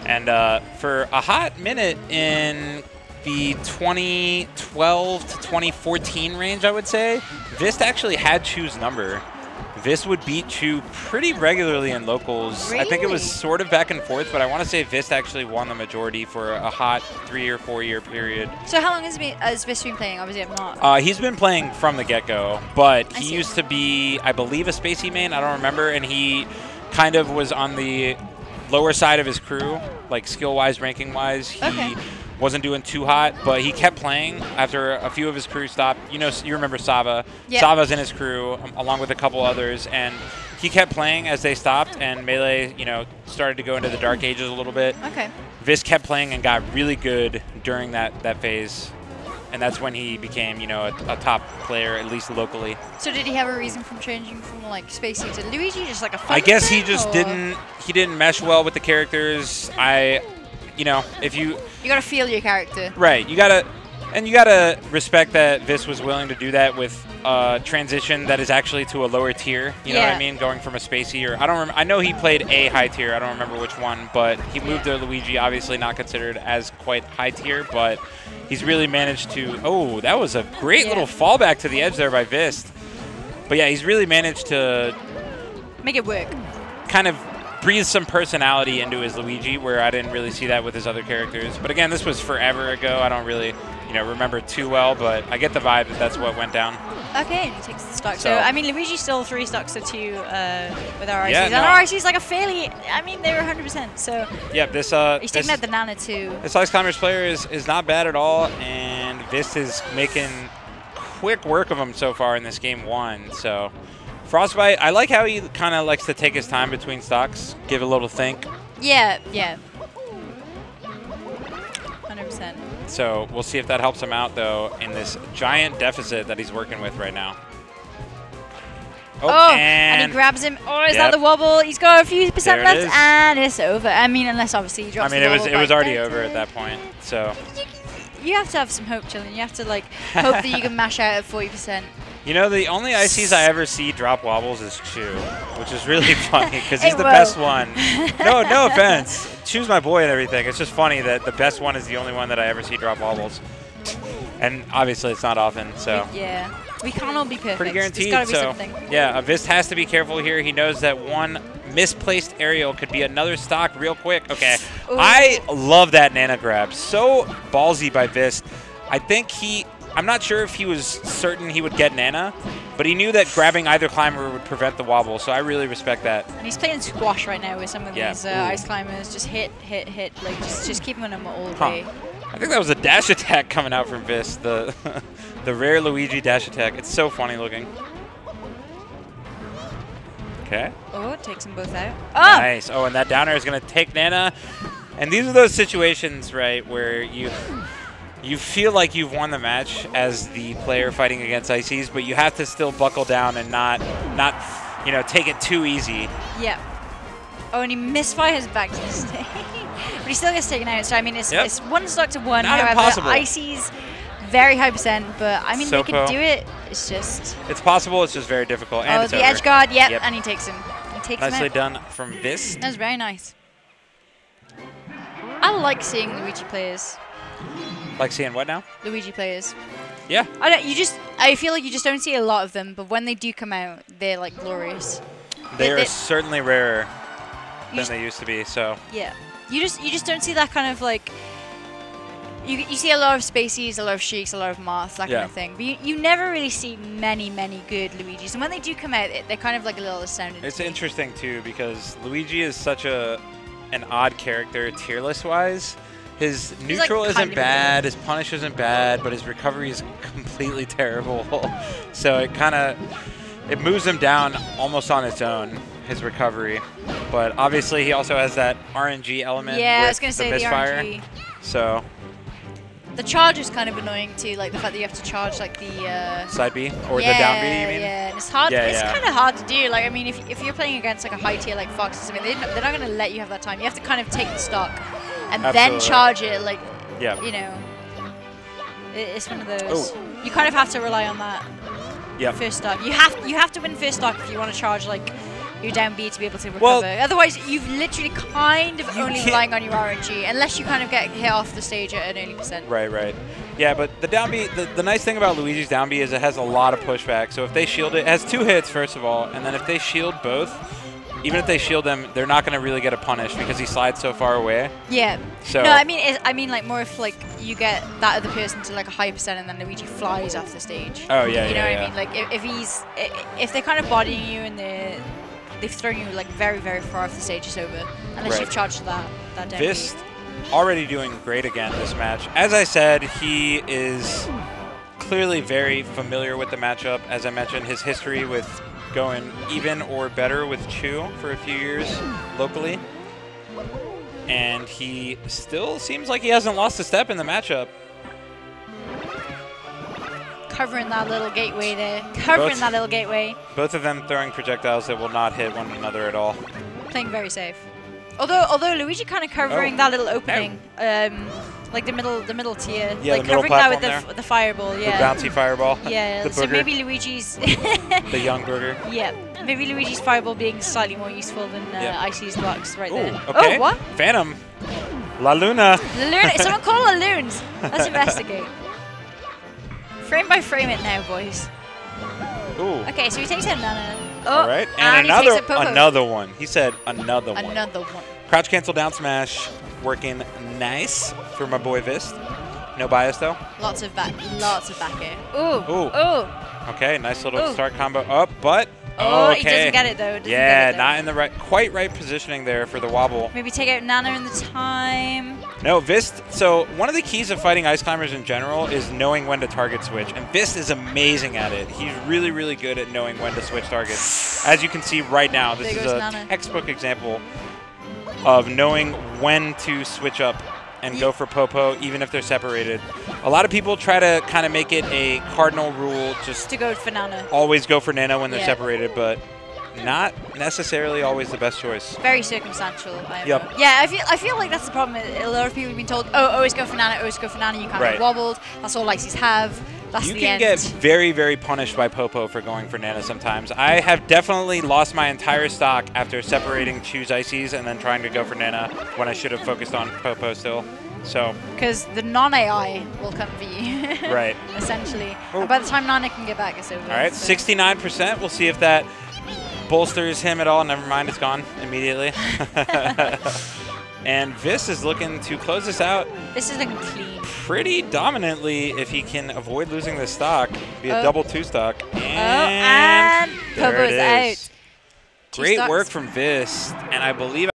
And for a hot minute in the 2012 to 2014 range, I would say, Vist actually had Chu's number. Vist would beat Chu pretty regularly in locals. Really? I think it was sort of back and forth, but I want to say Vist actually won the majority for a hot 3 or 4 year period. So how long has Vist been playing? Obviously, I'm not. He's been playing from the get-go, but he used to be, I believe, a Spacey main. I don't remember, and he kind of was on the lower side of his crew, like skill-wise, ranking-wise. He wasn't doing too hot, but he kept playing after a few of his crew stopped. You know, you remember Sava. Yep. Sava's in his crew, along with a couple others, and he kept playing as they stopped, and Melee, you know, started to go into the dark ages a little bit. Okay. Vist kept playing and got really good during that phase, and that's when he became, you know, a top player, at least locally. So did he have a reason from changing from like Spacey to Luigi, just like a fun I guess he thing, just or? didn't mesh well with the characters. You know, if you gotta feel your character. Right, you gotta respect that Vist was willing to do that with a transition that is actually to a lower tier. You know what I mean? Going from a Spacey, or I know he played a high tier. I don't remember which one, but he moved to Luigi. Obviously not considered as quite high tier, but he's really managed to. Oh, that was a great little fallback to the edge there by Vist. But yeah, he's really managed to make it work. Kind of breathe some personality into his Luigi, where I didn't really see that with his other characters. But again, this was forever ago. I don't really, you know, remember too well, but I get the vibe that that's what went down. Okay, and he takes the stock. So I mean, Luigi's still 3 stocks to 2 with our ICs. Yeah, and our ICs like a fairly, I mean, they were 100%. So yeah, this he's taking out the Nana too. This Ice Climbers player is not bad at all, and Vist is making quick work of him so far in this game 1. So Frostbyte, I like how he kind of likes to take his time between stocks, give a little think. Yeah, yeah. 100%. So we'll see if that helps him out, though, in this giant deficit that he's working with right now. Oh, and he grabs him. Oh, is that the wobble? He's got a few percent left, and it's over. I mean, unless obviously he drops the wobble. it was already over at that point, so. You have to have some hope, Chillin. You have to, like, hope that you can mash out at 40%. You know, the only ICs I ever see drop wobbles is Chu, which is really funny because he's the best one. No offense. Chu's my boy and everything. It's just funny that the best one is the only one that I ever see drop wobbles. And obviously it's not often, so. Yeah. We can't all be perfect. Pretty guaranteed, There's gotta be so. something. Yeah, Vist has to be careful here. He knows that one misplaced aerial could be another stock real quick. Okay. Ooh. I love that Nana grab. So ballsy by Vist. I think I'm not sure if he was certain he would get Nana, but he knew that grabbing either climber would prevent the wobble, so I really respect that. And he's playing squash right now with some of these ice climbers. Just hit, like just keeping them all the way. I think that was a dash attack coming out from Vist, the rare Luigi dash attack. It's so funny looking. Okay. Oh, it takes them both out. Oh! Nice. Oh, and that down air is going to take Nana. And these are those situations, right, where you feel like you've won the match as the player fighting against ICs, but you have to still buckle down and not you know, take it too easy. Yeah. Oh, and he misfires back to the stage. But he still gets taken out. So, I mean, it's 1 stock to 1. Not however, impossible. ICs, very high percent, but, I mean, So they could do it. It's just... It's possible. It's just very difficult. And oh, it's the over. edge guard, yep, and he takes him. He takes him out. Nicely done from Vist. That was very nice. I like seeing Luigi players. Like seeing what now? Luigi players. Yeah. I feel like you just don't see a lot of them, but when they do come out, they're like glorious. They are certainly rarer than they used to be. So. Yeah. You just don't see that kind of like. You see a lot of Spaceys, a lot of Sheiks, a lot of Marths, that kind of thing. But you never really see many good Luigis. And when they do come out, they're kind of like a little astounding. It's interesting too because Luigi is such an odd character tier list wise. His neutral isn't bad, his punish isn't bad, but his recovery is completely terrible. So it moves him down almost on its own, his recovery. But obviously he also has that RNG element with I was gonna say the misfire. RNG. So the charge is kind of annoying too, like the fact that you have to charge like the side B or the down B, you mean? Yeah, and it's hard. It's kind of hard to do. Like I mean, if you're playing against like a high tier like Fox or something, they're not gonna let you have that time. You have to kind of take the stock and then charge it. Like you know, it's one of those. You kind of have to rely on that. Yeah. First stock. You have to win first stock if you want to charge like your down B to be able to recover. Otherwise, you've literally kind of only relying on your RNG, unless you kind of get hit off the stage at an early %. Right, right. Yeah, but the down B, the nice thing about Luigi's down B is it has a lot of pushback. So if they shield it has 2 hits, first of all, and then if they shield both, even if they shield them, they're not going to really get a punish because he slides so far away. Yeah. So no, I mean like more if like you get that other person to like a high % and then Luigi flies off the stage. Oh yeah, you know what I mean? Like if they're kind of bodying you and they've thrown you like very far off the stage, it's over unless you've charged that down. Vist already doing great again this match. As I said, he is clearly very familiar with the matchup. As I mentioned, his history with going even or better with Chu for a few years locally. And he still seems like he hasn't lost a step in the matchup. Covering that little gateway there. Covering that little gateway. Both of them throwing projectiles that will not hit one another at all. Playing very safe. Although Luigi kind of covering that little opening. Like the middle tier, yeah, like the covering that with the fireball, yeah. The bouncy fireball. Yeah, so maybe Luigi's... the young burger. Yeah, maybe Luigi's fireball being slightly more useful than Icy's blocks right there. Okay. Oh, what? Phantom. La Luna. La Luna. Someone call La Loons. Let's investigate. Frame by frame it now, boys. Ooh. Okay, so he takes out Nana. Oh, all right, and another one. He said another one. Another one. Crouch cancel down smash, working nice for my boy Vist. No bias though. Lots of back air. Ooh. Ooh. Ooh. Okay, nice little start combo up, but he doesn't get it though. Not in the quite right positioning there for the wobble. Maybe take out Nana in the time. No, Vist. So one of the keys of fighting ice climbers in general is knowing when to target switch, and Vist is amazing at it. He's really, really good at knowing when to switch targets. As you can see right now, this is a textbook example of knowing when to switch up and go for Popo, even if they're separated. A lot of people try to kind of make it a cardinal rule, just to go for Nana. Always go for Nana when they're separated, but not necessarily always the best choice. Very circumstantial. Yep. Yeah, I feel like that's the problem. A lot of people have been told, oh, always go for Nana, always go for Nana. You can't get wobbled. That's all Ices have. That's you can get very, very punished by Popo for going for Nana sometimes. I have definitely lost my entire stock after separating Chu's Ices and then trying to go for Nana when I should have focused on Popo still. So because the non-AI will come for you. Right. Essentially. And by the time Nana can get back, it's over. All right, 69%. We'll see if that bolsters him at all. Never mind, it's gone immediately. And Vist is looking to close this out. This is looking clean. Pretty dominantly if he can avoid losing the stock. Be a double 2 stock. And there it is. out. Great work from Vist. And I believe